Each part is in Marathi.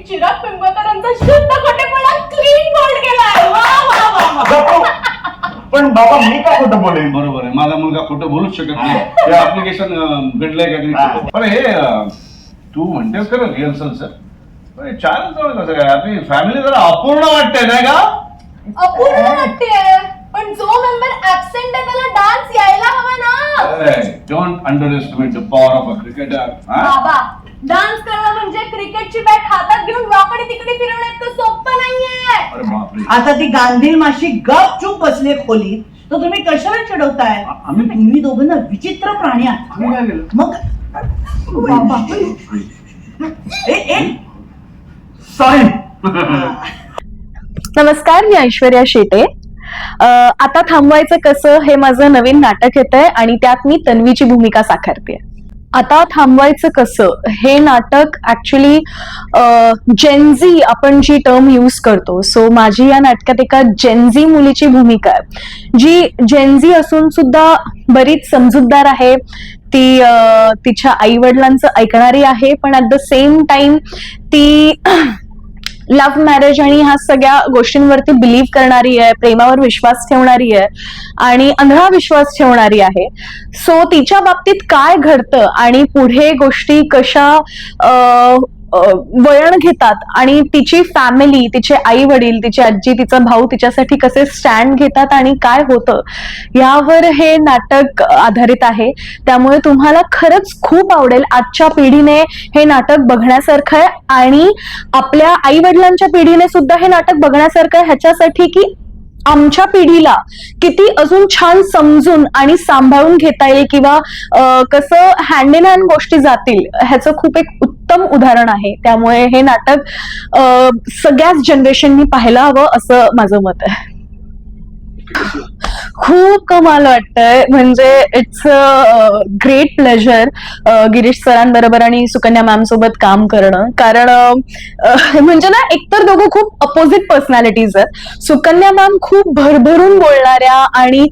चिराग पिंपळकरांचा शुद्ध खोटेपणा क्लीन बोल्ड केलाय. वा वा वा वा. पण बाबा मी का खोटं बोलेन? बरोबर आहे, माझा मुलगा खोटं बोलूच शकत नाही. हे ऍप्लिकेशन घडलंय काहीतरी. पण हे तू म्हणतेस खरं रिहर्सल सर, पण छान जवळ कसं काय आपली फॅमिली जरा अपूर्ण वाटते नाही का? अपूर्ण वाटतेय, पण जो मेंबर ऍबसेंट आहे त्याला डान्स यायला हवा ना. Don't under estimate the power of a cricketer. बाबा, डान्स करणं म्हणजे क्रिकेटची बॅट हातात घेऊन वाकडे तिकडे फिरवणं इतकं सोपं नाहीये. अरे बापरे. आता ती गांधी माशी गपचूप बसले खोलीत, तर तुम्ही कशाला चिडवताय? आम्ही तुम्ही दोघं ना विचित्र प्राणी आहात. आम्ही काय केलं? मग बाबा साई नमस्कार, मी ऐश्वर्या शेटे. आता थांबवायचं कसं हे माझं नवीन नाटक येतंय आणि त्यात मी तन्वीची भूमिका साकारते. आता थांबवायचं कसं हे नाटक ऍक्च्युली जेनझी आपण जी टर्म यूज करतो, सो माझी या नाटकात एका जेनझी मुलीची भूमिका आहे जी जेनझी असून सुद्धा बरीच समजूतदार आहे. ती तिच्या आई वडिलांचं ऐकणारी आहे, पण ऍट द सेम टाइम ती लव्ह मॅरेज आणि ह्या सगळ्या गोष्टींवरती बिलीव्ह करणारी आहे, प्रेमावर विश्वास ठेवणारी आहे आणि अंधळा विश्वास ठेवणारी आहे. सो तिच्या बाबतीत काय घडतं आणि पुढे गोष्टी कशा वळण घेतात आणि तिची फॅमिली, तिचे आई वडील, तिची आजी, तिचा भाऊ तिच्यासाठी कसे स्टँड घेतात आणि काय होतं यावर हे नाटक आधारित आहे. त्यामुळे तुम्हाला खरंच खूप आवडेल. आजच्या पिढीने हे नाटक बघण्यासारखं आहे आणि आपल्या आई वडिलांच्या पिढीने सुद्धा हे नाटक बघण्यासारखं आहे, ह्याच्यासाठी की आमच्या पिढीला किती अजून छान समजून आणि सांभाळून घेता येईल किंवा कसं हँड इन हँड गोष्टी जातील ह्याचं खूप एक उत्तम उदाहरण आहे. त्यामुळे हे नाटक सगळ्याच जनरेशननी पाहायला हवं असं माझं मत आहे. खूप कमाल वाटतंय, म्हणजे it's a great pleasure Girish सरांबरोबर आणि सुकन्या मॅम सोबत काम करणं. कारण म्हणजे ना, एकतर दोघं खूप अपोजिट पर्सनॅलिटीज आहेत. सुकन्या मॅम खूप भरभरून बोलणाऱ्या आणि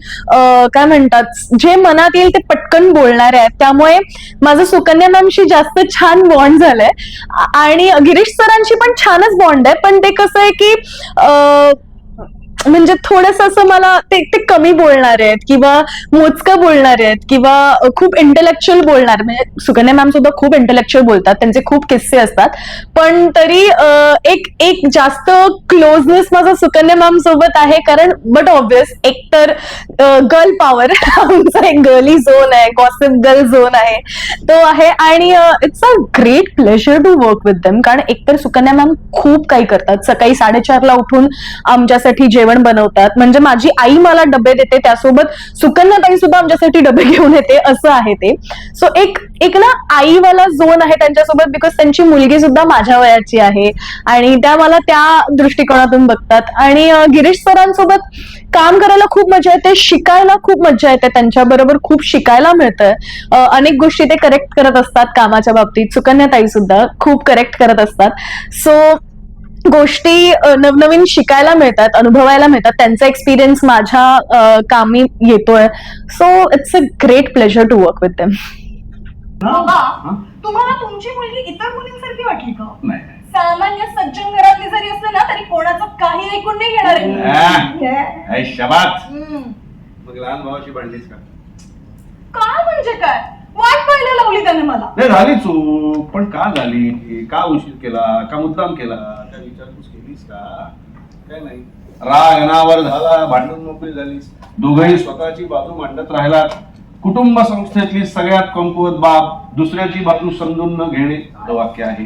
काय म्हणतात जे मनात येईल ते पटकन बोलणाऱ्या आहेत. त्यामुळे माझं सुकन्या मॅमशी जास्त छान बॉन्ड झालंय आणि गिरीश सरांशी पण छानच बॉन्ड आहे. पण ते कसं आहे की म्हणजे थोडंसं असं मला ते कमी बोलणारे आहेत किंवा मोजकं बोलणारे आहेत किंवा खूप इंटेलेक्च्युअल बोलणार. म्हणजे सुकन्या मॅम सुद्धा खूप इंटेलेक्च्युअल बोलतात, त्यांचे खूप किस्से असतात, पण तरी एक जास्त क्लोजनेस माझा सुकन्या मॅम सोबत आहे. कारण बट ऑब्विस एक तर गर्ल पॉवर आमचा एक गर्ली झोन आहे, गॉसिप गर्ल झोन आहे, तो आहे आणि it's a great pleasure to work with them. कारण एकतर सुकन्या मॅम खूप काही करतात. सकाळी 4:30ला उठून आमच्यासाठी जेवण बनवतात. म्हणजे माझी आई मला डबे देते, त्यासोबत सुकन्याताई सुद्धा आमच्यासाठी डबे घेऊन येते, असं आहे ते. सो एक ना आईवाला झोन आहे त्यांच्यासोबत, बिकॉज त्यांची मुलगी सुद्धा माझ्या वयाची आहे आणि त्या मला त्या दृष्टिकोनातून बघतात. आणि गिरीश सरांसोबत काम करायला खूप मजा येते, शिकायला खूप मजा येते, त्यांच्याबरोबर खूप शिकायला मिळतंय. अनेक गोष्टी ते करेक्ट करत असतात कामाच्या बाबतीत. सुकन्याताई सुद्धा खूप करेक्ट करत असतात. सो गोष्टी नवनवीन शिकायला मिळतात, अनुभवायला मिळतात. त्यांचा एक्सपिरियन्स माझ्या कामी येतोय. So it's a great pleasure to work with them. बाबा, तुम्हाला तुमची मुलगी इतर मुलींसारखी वाटली का? नाही. सामान्य सज्जन घरातली जरी असले ना तरी कोणाचं काही ऐकून नाही घेणार आहे. शबात. मग लहान भावाशी भांडलीस का? काय म्हणजे काय? वाट पाहायला लावली त्याने मला. नाही झाली चूक, पण का झाली? का उशीर केला? का मुद्दाम केला? काय विचारपूस केलीस का? काय नाही. राग अनावर झाला, भांडून मोकळी झालीस, दोघंही स्वतःची बाजू मांडत राहिलात. कुटुंब संस्थेतली सगळ्यात कमकुवत बाब दुसऱ्याची बाजू समजून न घेणे हे वाक्य आहे.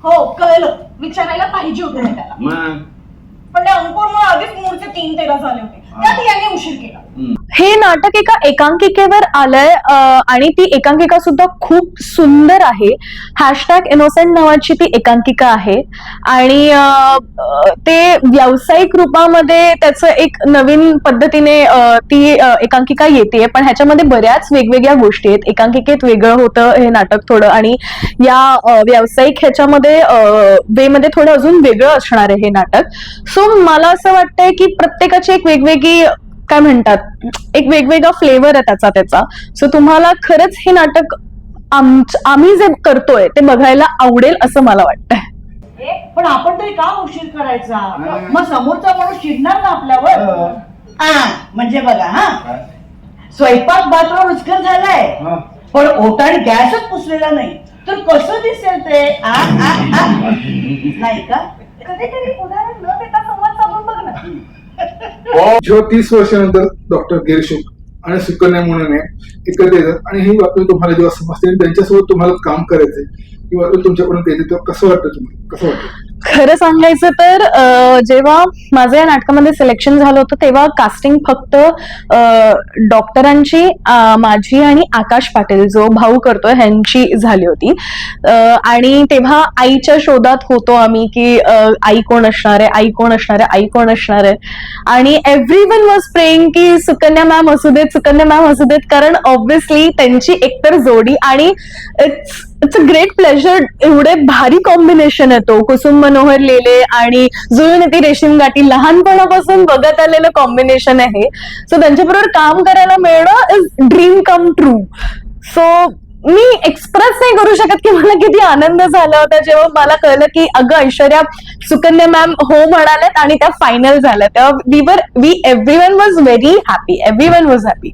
हो कळलं, विचारायला पाहिजे होतं मी त्याला. मग पण त्या अंकुरमुळे आधीच मूळचे 3-13 झाले होते, त्यात याने उशीर केला. हे नाटक एका एकांकिकेवर आलंय आणि ती एकांकिका सुद्धा खूप सुंदर आहे. #इनोसेंट नावाची ती एकांकिका आहे आणि ते व्यावसायिक रूपामध्ये त्याचं एक नवीन पद्धतीने ती एकांकिका येते. पण ह्याच्यामध्ये बऱ्याच वेगवेगळ्या गोष्टी आहेत. एकांकिकेत वेगळं होतं हे नाटक थोडं आणि या व्यावसायिक ह्याच्यामध्ये वे मध्ये थोडं अजून वेगळं असणार आहे हे नाटक. सो मला असं वाटतंय की प्रत्येकाची एक वेगवेगळी काय म्हणतात एक वेगवेगळा फ्लेवर आहे त्याचा. सो तुम्हाला खरंच हे नाटक आम्ही जे करतोय ते बघायला आवडेल असं मला वाटतंय. पण आपण तरी का उशीर करायचा? मग समोरचा माणूस चिडणार ना आपल्यावर. म्हणजे बघा स्वयंपाक बाथरूम रुचकर झालाय पण ओटाने गॅसच पुसलेला नाही तर कसं दिसेल ते? नाही का? कधीतरी उदाहरण न देता संवाद साधून बघ ना. जेव्हा 30 वर्षानंतर डॉक्टर गिरीशुक आणि सुकन्या मुंडेने एकत्र येतात आणि ही बातमी तुम्हाला जेव्हा समजते आणि त्यांच्यासोबत तुम्हाला काम करायचंय ही बातमी तुमच्यापर्यंत येते तेव्हा कसं वाटतं तुम्हाला? कसं वाटतं? खरं सांगायचं तर जेव्हा माझं या नाटकामध्ये सिलेक्शन झालं होतं तेव्हा कास्टिंग फक्त डॉक्टरांची, माझी आणि आकाश पाटील जो भाऊ करतोय ह्यांची झाली होती. आणि तेव्हा आईच्या शोधात होतो आम्ही की आई कोण असणार आहे, आई कोण असणार आहे, आई कोण असणार आहे. आणि एव्हरीवन वॉज प्रेइंग की सुकन्या मॅम असू देत, सुकन्या मॅम असू देत, कारण ऑब्व्हियसली त्यांची एकतर जोडी आणि इट्स अ ग्रेट प्लेजर. एवढे भारी कॉम्बिनेशन येतो. कुसुम मनोहर लेले आणि जुळून ती रेशीम गाठी लहानपणापासून बघत आलेलं कॉम्बिनेशन आहे. सो त्यांच्याबरोबर काम करायला मिळणं is dream come true. So me express नाही करू शकत की मला किती आनंद झाला होता जेव्हा मला कळलं की अगं ऐश्वर्या सुकन्या मॅम हो म्हणाल्यात आणि त्या फायनल झाल्या. तेव्हा everyone was very happy. Everyone was happy.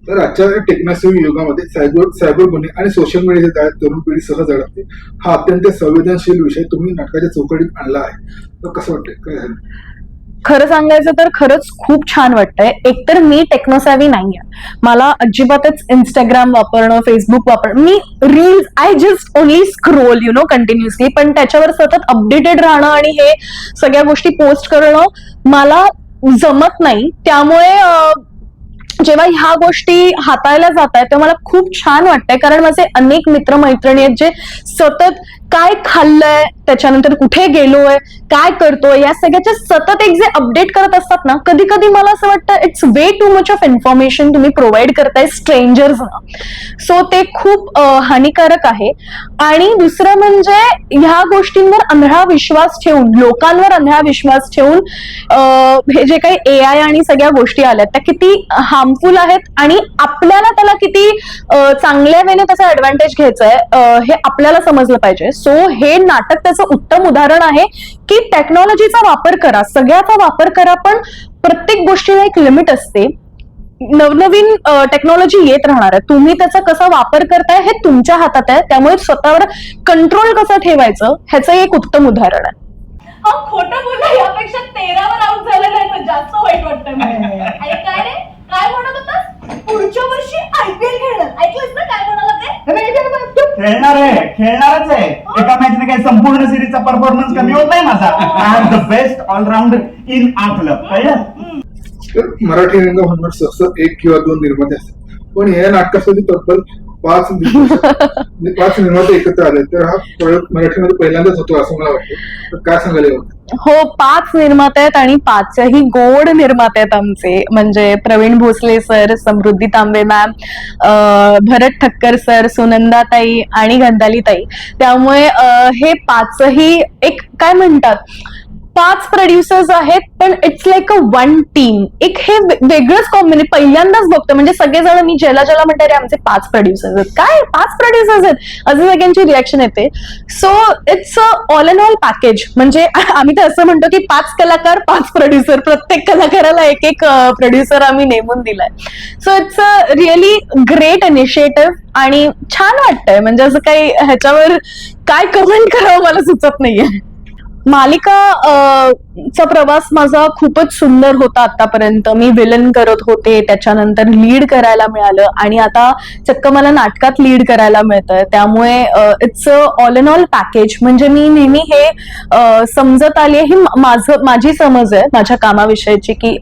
तर आजच्या टेक्नॉलॉजी युगामध्ये सायबर गुन्हे आणि सोशल मीडियाच्या जाळ्यात तरुण पिढी सहज अडकते. हा अत्यंत संवेदनशील विषय तुम्ही नाटकाच्या चौकटीत आणला आहे. तर कसं वाटतंय? काय झालं? खरं सांगायचं तर खरंच खूप छान वाटतंय. एकतर मी टेक्नोसॅव्ही नाहीये. मला अजिबातच इंस्टाग्राम वापरणं, फेसबुक वापरणं, मी reels I just only scroll continuously. पण त्याच्यावर सतत अपडेटेड राहणं आणि हे सगळ्या गोष्टी पोस्ट करणं मला जमत नाही. त्यामुळे जेव्हा ह्या गोष्टी हाताळल्या जात आहेत तेव्हा मला खूप छान वाटतंय. कारण माझे अनेक मित्रमैत्रिणी आहेत जे सतत काय खाल्लंय, त्याच्यानंतर कुठे गेलोय, काय करतोय, या सगळ्याच्या सतत एक जे अपडेट करत असतात ना, कधी कधी मला असं वाटतं it's way too much of information तुम्ही प्रोव्हाइड करताय स्ट्रेंजर्सना. सो ते खूप हानिकारक आहे. आणि दुसरं म्हणजे ह्या गोष्टींवर अंधळा विश्वास ठेवून, लोकांवर अंधळा विश्वास ठेवून हे जे काही AI आणि सगळ्या गोष्टी आल्यात त्या किती हार्मफुल आहेत आणि आपल्याला त्याला किती चांगल्या वेने त्याचा ऍडव्हान्टेज घ्यायचाय हे आपल्याला समजलं पाहिजे. सो हे नाटक त्याचं उत्तम उदाहरण आहे की टेक्नॉलॉजीचा वापर करा, सगळ्याचा वापर करा, पण प्रत्येक गोष्टीला एक लिमिट असते. नवनवीन टेक्नॉलॉजी येत राहणार आहे. तुम्ही त्याचा कसा वापर करताय हे तुमच्या हातात आहे. त्यामुळे स्वतःवर कंट्रोल कसं ठेवायचं ह्याचं एक उत्तम उदाहरण आहे. हा खोटं बोलला यापेक्षा 13वर आउट झालं नाही तर जास्त वाईट वाटतंय मला. आणि काय रे, काय म्हणत होता? पुढच्या वर्षी IPL खेळणार. ऐकलंस ना काय म्हणाला ते? खेळणार आहे, खेळणारच आहे. एका मॅचने काही संपूर्ण सिरीजचा परफॉर्मन्स कमी होत नाही माझा. I am the best allrounder in our club. कळलं? तर मराठी रंगभूमीवर सहसा 1 किंवा 2 निर्माते असतात पण या नाटकासाठी तब्बल 5 निर्माते एकत्र आले. तर हा प्रयोग मराठीमध्ये पहिल्यांदाच होतो असं मला वाटतं. तर काय सांगायला यावं? हो, 5 निर्माते आहेत आणि 5ही गोड निर्माते आहेत आमचे. म्हणजे प्रवीण भोसले सर, समृद्धी तांबे मॅम, भरत ठक्कर सर, सुनंदाताई आणि गंधालीताई. त्यामुळे हे 5ही एक काय म्हणतात 5 प्रोड्युसर्स आहेत पण it's like a one team. एक हे वेगळंच कॉम्बिनेशन पहिल्यांदाच बघतो. म्हणजे सगळेजण मी ज्याला म्हणते रे आमचे 5 प्रोड्युसर्स आहेत. काय 5 प्रोड्युसर्स आहेत असं सगळ्यांची रिॲक्शन येते. So it's a all in all package. म्हणजे आम्ही तर असं म्हणतो की 5 कलाकार 5 प्रोड्युसर, प्रत्येक कलाकाराला एक प्रोड्युसर आम्ही नेमून दिलाय. So it's a really great initiative आणि छान वाटतंय. म्हणजे असं काही ह्याच्यावर काय कमेंट करावं मला सुचत नाहीये. मालिका चा प्रवास माझा खूपच सुंदर होता आतापर्यंत. मी विलन करत होते, त्याच्यानंतर लीड करायला मिळालं आणि आता चक्क मला नाटकात लीड करायला मिळतंय. त्यामुळे it's a all in all package. म्हणजे मी नेहमी हे समजत आली आहे, ही माझी समज आहे माझ्या कामाविषयीची, की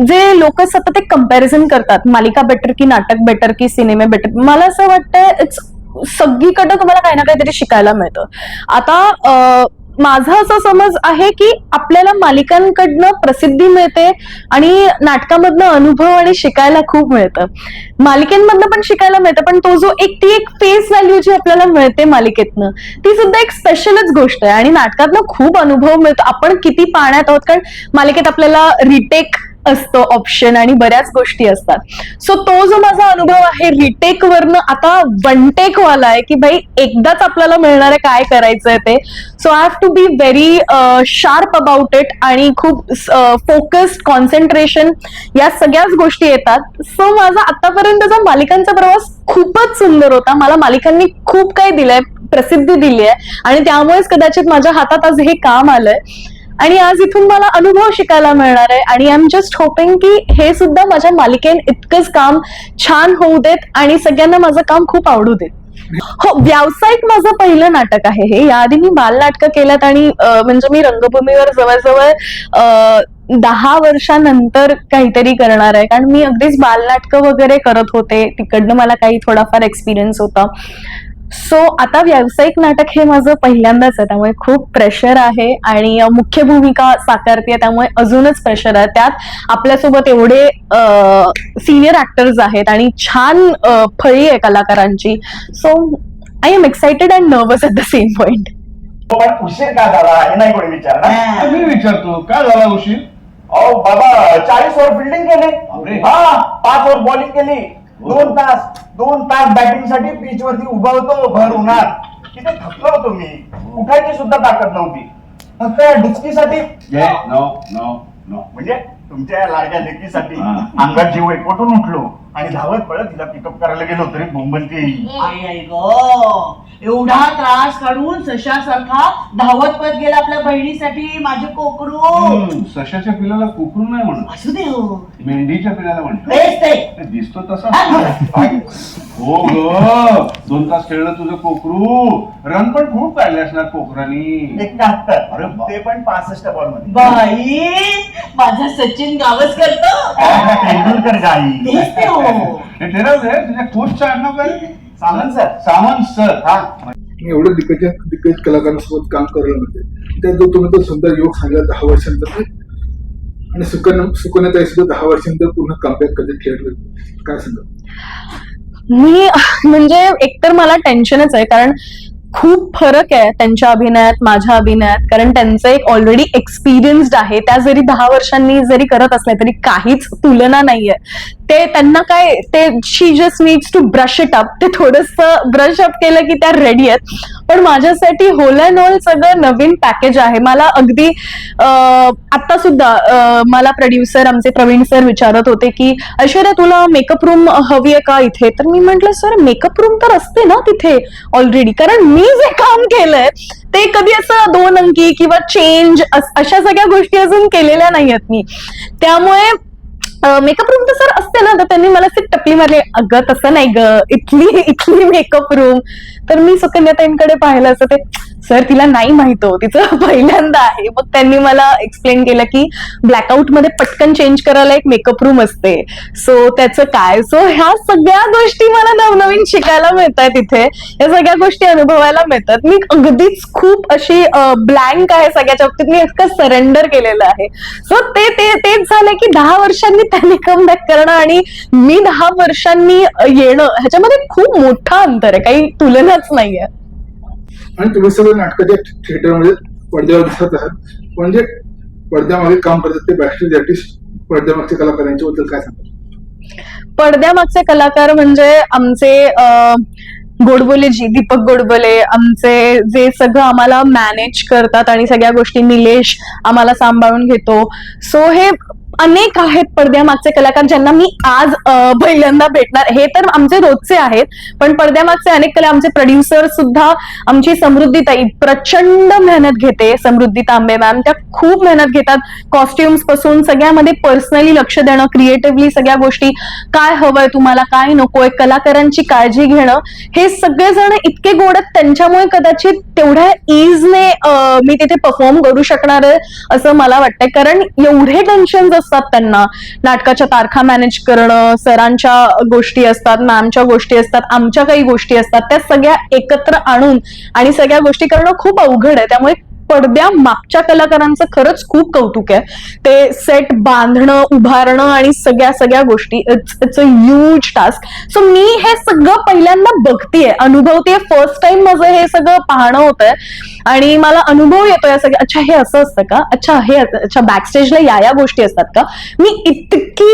जे लोक सतत एक कंपॅरिझन करतात, मालिका बेटर की नाटक बेटर की सिनेमे बेटर, मला असं वाटतंय इट्स सगळीकडे तुम्हाला काही ना काहीतरी शिकायला मिळतं. आता माझा असा समज आहे की आपल्याला मालिकांकडनं प्रसिद्धी मिळते आणि नाटकामधनं अनुभव आणि शिकायला खूप मिळतं. मालिकेमधनं पण शिकायला मिळतं पण तो जो ती एक फेस व्हॅल्यू जी आपल्याला मिळते मालिकेतनं ती सुद्धा एक स्पेशलच गोष्ट आहे. आणि नाटकातनं खूप अनुभव मिळतो. आपण किती पाण्यात आहोत, कारण मालिकेत आपल्याला रिटेक असतं ऑप्शन आणि बऱ्याच गोष्टी असतात. सो तो जो माझा अनुभव आहे रिटेक वरनं आता वन टेक वाला आहे की भाई एकदाच आपल्याला मिळणार आहे काय करायचंय ते. So I have to be very sharp about it आणि खूप फोकस्ड कॉन्सन्ट्रेशन या सगळ्याच गोष्टी येतात. सो माझा आतापर्यंतचा मालिकांचा प्रवास खूपच सुंदर होता. मला मालिकांनी खूप काही दिलंय, प्रसिद्धी दिली आहे आणि त्यामुळेच कदाचित माझ्या हातात आज हे काम आलंय आणि आज इथून मला अनुभव शिकायला मिळणार आहे आणि आय एम जस्ट होपिंग की हे सुद्धा माझ्या मालिकेन इतकंच काम छान होऊ देत आणि सगळ्यांना माझं काम खूप आवडू देत. हो, व्यावसायिक माझं पहिलं नाटक आहे हे. याआधी मी बालनाटकं केल्यात आणि म्हणजे मी रंगभूमीवर जवळजवळ 10 वर्षानंतर काहीतरी करणार आहे, कारण मी अगदीच बालनाटकं वगैरे करत होते, तिकडनं मला काही थोडाफार एक्सपिरियन्स होता. सो आता व्यावसायिक नाटक हे माझं पहिल्यांदाच आहे, त्यामुळे खूप प्रेशर आहे आणि मुख्य भूमिका साकारते त्यामुळे अजूनच प्रेशर आहे. त्यात आपल्यासोबत एवढे सिनियर ऍक्टर्स आहेत आणि छान फळी आहे कलाकारांची. So I am excited and nervous at the same point. पण उशीर का झाला हे नाही कोणी विचारणार. मी विचारतो का झाला उशीर? अहो बाबा 40 ओव्हर फिल्डिंग केली, बापरे. हा 5 ओव्हर बॉलिंग केली, 2 तास बॅटिंग साठी पिच वरती उभा होतो भर उन्हात. तिथे थकलो होतो मी, उठायची सुद्धा ताकद नव्हती. फक्त या डुचकीसाठी नो नो नो म्हणजे तुमच्या लाडक्या लेकीसाठी हा. अंगात जीव एकवटून उठलो आणि धावत पळत तिला पिकअप करायला गेलो तरी बोंबलती. आई आई ग, एवढा त्रास काढून सशासारखा धावत पळत गेला आपल्या बहिणीसाठी माझे कोकरू. सशाच्या पिलाला कोकरू नाही म्हणत, असू दे हो, मेंढीच्या पिलाला म्हणतात. तेच ते. दिसतो तसा. हो ग, 2 तास खेळलं तुझं कोकरू. रन पण खूप काढले असणार कोकरानी. 71. अरे बा. ते पण 65 बॉल मध्ये. बाई, माझा सचिन गावस्कर तर तेंडुलकर गाई. तेच ते हो. हे ठरवलं आहे तुझ्या कोचचं आडनाव काय? सामंत सर. सामंत सर. हा मी एवढे दिग्गज कलाकारांसोबत काम करायला मिळते. त्यात जो तुम्ही तो सुंदर योग सांगला 10 वर्षांतर आणि सुकन्याताई सुद्धा 10 वर्षांतर पुन्हा कमबॅक कधी खेळले, काय सांगा? मी म्हणजे एकतर मला टेन्शनच आहे, कारण खूप फरक आहे त्यांच्या अभिनयात माझ्या अभिनयात, कारण त्यांचं एक ऑलरेडी एक्सपिरियन्स्ड आहे. त्या जरी 10 वर्षांनी जरी करत असल्या तरी काहीच तुलना नाहीये. ते त्यांना काय, ते she just needs to brush it up. ते थोडंसं ब्रश अप केलं की त्या रेडी आहेत. पण माझ्यासाठी होल अँड ऑल सगळं नवीन पॅकेज आहे. मला अगदी आता सुद्धा मला प्रोड्युसर आमचे प्रवीण सर विचारत होते की ऐश्वर्या तुला मेकअप रूम हवी आहे का इथे? तर मी म्हंटल सर मेकअप रूम तर असते ना तिथे ऑलरेडी, कारण मी जे काम केलंय ते कधी असं 2 अंकी किंवा चेंज अशा सगळ्या गोष्टी अजून केलेल्या नाहीयेत मी. त्यामुळे मेकअप रूम तर सर असते ना. तर त्यांनी मला अशी टपली मारली, अगं तसं नाही ग, इथली मेकअप रूम. तर मी सुकन्याताईंकडे पाहिलं असं ते सर तिला नाही माहित हो, तिचं पहिल्यांदा आहे. मग त्यांनी मला एक्सप्लेन केलं की ब्लॅकआउट मध्ये पटकन चेंज करायला एक मेकअप रूम असते. सो त्याचं काय, सो ह्या सगळ्या गोष्टी मला नवनवीन शिकायला मिळतात इथे, या सगळ्या गोष्टी अनुभवायला मिळतात. मी अगदीच खूप अशी ब्लँक आहे सगळ्याच्या बाबतीत, मी इतकं सरेंडर केलेलं आहे. सो तेच झालं की 10 वर्षांनी त्यांनी कमबॅक करणं आणि मी 10 वर्षांनी येणं, ह्याच्यामध्ये खूप मोठं अंतर आहे, काही तुलनाच नाहीये. आणि तुम्ही सगळे नाटकाच्या थिएटरमध्ये पडद्यावर दिसत आहात, म्हणजे पडद्यामागे काम करतात ते बॅकस्टेज आर्टिस्ट, पडद्यामागच्या कलाकारांच्या बद्दल काय सांगतात? पडद्यामागचे कलाकार म्हणजे आमचे गोडबोलेजी, दीपक गोडबोले, आमचे जे सगळं आम्हाला मॅनेज करतात आणि सगळ्या गोष्टी निलेश आम्हाला सांभाळून घेतो. सो हे अनेक आहेत पडद्यामागचे कलाकार ज्यांना मी आज पहिल्यांदा भेटणार. हे तर आमचे रोजचे आहेत, पण पडद्यामागचे अनेक आमचे प्रोड्युसर सुद्धा, आमची समृद्धीताई प्रचंड मेहनत घेते. समृद्धी तांबे मॅम त्या खूप मेहनत घेतात, कॉस्ट्युम्स पासून सगळ्यामध्ये पर्सनली लक्ष देणं, क्रिएटिव्हली सगळ्या गोष्टी, काय हवंय तुम्हाला काय नकोय, कलाकारांची काळजी घेणं, हे सगळेजण इतके गोड आहेत. त्यांच्यामुळे कदाचित तेवढ्या इजने मी तिथे परफॉर्म करू शकणार आहे असं मला वाटतंय, कारण एवढे टेन्शन असतात त्यांना. नाटकाच्या तारखा मॅनेज करणं, सरांच्या गोष्टी असतात, मॅमच्या गोष्टी असतात, आमच्या काही गोष्टी असतात, त्या सगळ्या एकत्र आणून आणि सगळ्या गोष्टी करणं खूप अवघड आहे. त्यामुळे पडद्या मागच्या कलाकारांचं खरंच खूप कौतुक आहे. ते सेट बांधणं, उभारणं आणि सगळ्या गोष्टी, it's a huge task. So मी हे सगळं पहिल्यांदा बघतेय, अनुभवतेय. फर्स्ट टाइम माझं हे सगळं पाहणं होतंय आणि मला अनुभव येतोय सगळं. अच्छा हे असं असतं का, अच्छा बॅकस्टेजला या गोष्टी असतात का. मी इतकी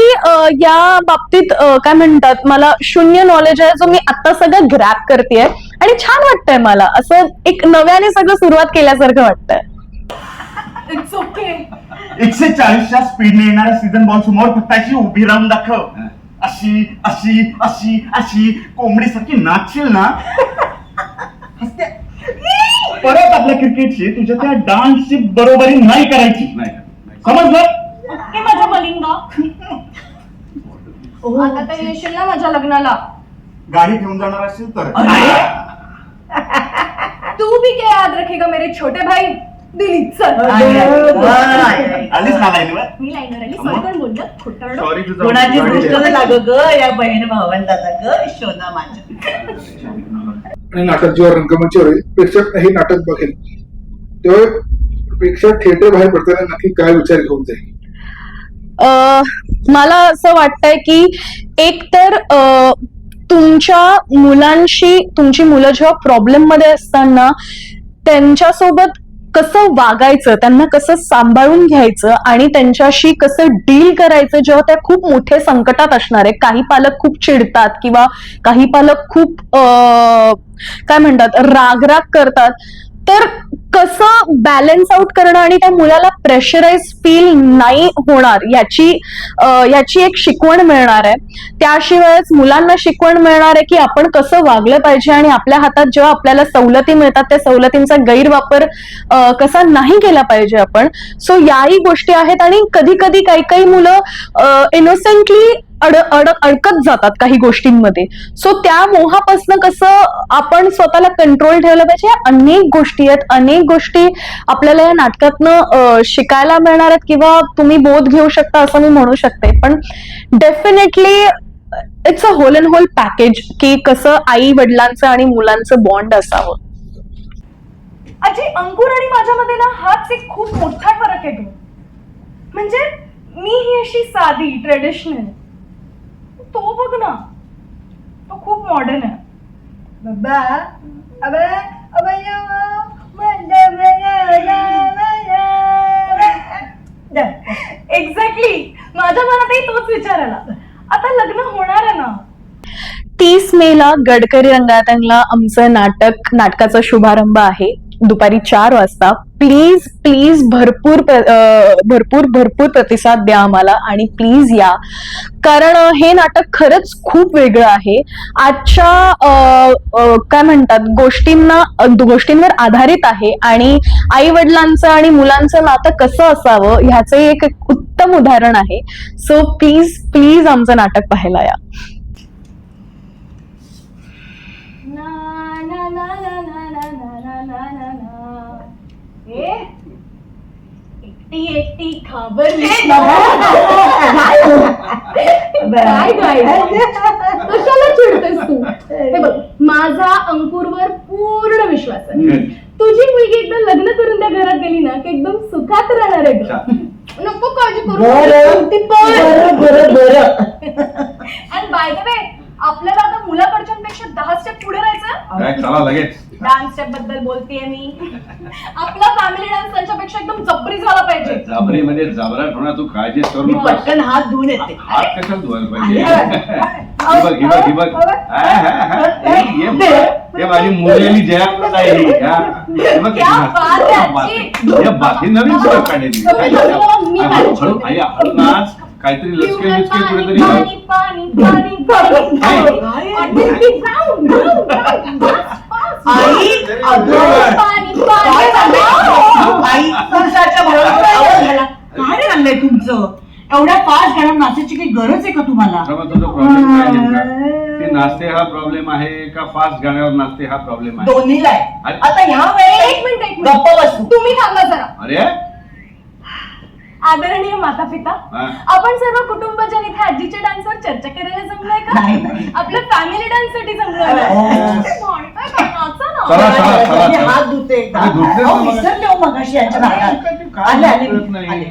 या बाबतीत काय म्हणतात, मला शून्य नॉलेज आहे जो मी आता सगळं ग्रॅप करतेय आणि छान वाटतंय. मला असं एक नव्याने सगळं सुरुवात केल्यासारखं वाटतंय. It's okay. 140च्या स्पीडने येणाऱ्या सीझन बॉल समोर फक्त अशी उभी राहून दाखव. अशी अशी अशी अशी कोंबडीसारखी नाचशील ना, हसते. परत आपल्या क्रिकेटची तुझ्या त्या डान्सची बरोबरी नाही करायची. नाही समजलं? ओके माझ्या मलिंगा. आता येशील ना माझ्या लग्नाला. गाडी घेऊन जाणार असेल तर. तू भी क्या याद रखेगा मेरे छोटे भाई. दिल्ली चल. आलीच ना लाईनवर. मी लाईनर आली. सॉरी कोण बोललं खोटारडं. सॉरी कोणाची गोष्ट लागो ग या बहीण भावंडाचा ग शोना माझ्या. आणि नाटक जेव्हा रंगमंचावर येईल, प्रेक्षक हे नाटक बघेल तेव्हा प्रेक्षक थिएटर बाहेर पडताना नक्की काय विचार घेऊन जाईल? मला असं वाटतंय की एक तर तुमच्या मुलांशी, तुमची मुलं जेव्हा प्रॉब्लेम मध्ये असताना त्यांच्यासोबत कसं वागायचं, त्यांना कसं सांभाळून घ्यायचं आणि त्यांच्याशी कसं डील करायचं जेव्हा त्या खूप मोठे संकटात असणार आहे. काही पालक खूप चिडतात किंवा काही पालक खूप काय म्हणतात राग करतात. तर कसं बॅलन्स आउट करणं आणि त्या मुलाला प्रेशराइज फील नाही होणार याची एक शिकवण मिळणार आहे. त्याशिवायच मुलांना शिकवण मिळणार आहे की आपण कसं वागलं पाहिजे आणि आपल्या हातात जेव्हा आपल्याला सवलती मिळतात त्या सवलतींचा गैरवापर कसा नाही केला पाहिजे आपण. सो याही गोष्टी आहेत. आणि कधी कधी काही मुलं इनोसेंटली अडकत जातात काही गोष्टींमध्ये. सो त्या मोहापासून कसं आपण स्वतःला कंट्रोल ठेवलं पाहिजे. अनेक गोष्टी आहेत, अनेक गोष्टी आपल्याला या नाटकातनं शिकायला मिळणार आहेत किंवा तुम्ही बोध घेऊ शकता असं मी म्हणू शकते. पण definitely it's a whole and whole package की कसं आई वडिलांचं आणि मुलांचं बॉन्ड असावं. आजी अंकुर आणि माझ्यामध्ये ना हाच एक खूप मोठा फरक आहे ग. म्हणजे मी ही अशी साधी ट्रेडिशनल, तो बघ ना तो खूप मॉडर्न आहे. एक्झॅक्टली माझ्या मनातही तोच विचार आला. आता लग्न होणार आहे ना. 30 मेला गडकरी रंगायतला आमचं नाटकाचा शुभारंभ आहे दुपारी 4 वाजता. प्लीज प्लीज भरपूर प्रतिसाद द्या आम्हाला आणि प्लीज या, कारण हे नाटक खरंच खूप वेगळं आहे. आजच्या काय म्हणतात गोष्टींवर आधारित आहे आणि आई वडिलांचं आणि मुलांचं नातं कसं असावं ह्याचं एक उत्तम उदाहरण आहे. सो प्लीज प्लीज आमचं नाटक पाहायला या. एकटी घाबरली काय कशाला चिडतेस तू. हे बघ माझा अंकुरवर पूर्ण विश्वास आहे. तुझी मुलगी एकदा लग्न करून त्या घरात गेली ना की एकदम सुखात राहणार आहे. नको काळजी करू. आणि बाय द वे आपल्याला आता मुलाकडच्यांपेक्षा 10 स्टेप पुढे राहायचं. चला लगेच. डान्स स्टेप बद्दल बोलतेय मी. आपला फॅमिली डान्स त्यांच्यापेक्षा एकदम जबरी झाला पाहिजे. जाबरी म्हणजे जाबराट होणार, तू काळजीच करू मी नको. पटकन हात धुवून येते. हात कशाला धुवायला पाहिजे. ही बघ हे माझी मुलगी जयाप्रदा आहे. बाकी नवीन सवय काढली. हळू नाच, काहीतरी लचके कुठेतरी. काय चाललंय तुमचं? एवढ्या फास्ट गाणं नाचायची काही गरज आहे का तुम्हाला? तुझा प्रॉब्लेम काय नेमका? ते नाचते हा प्रॉब्लेम आहे का फास्ट गाण्यावर नाचते हा प्रॉब्लेम आहे? दोन्हीला आहे. आता ह्या वेळेला एक मिनिट गप्प बसू. तुम्ही थांबा जरा. अरे आदरणीय माता पिता, आपण सर्व कुटुंबजन इथे आजीच्या डान्सवर चर्चा करायला जमलोय का? आपल्या फॅमिली डान्स साठी जमलोय. चला हात धुते. आता धुतलेच अहो, ना मग. विसरले हो मगाशी यांच्या नादात. काय आले, आले, कळत नाही. आले.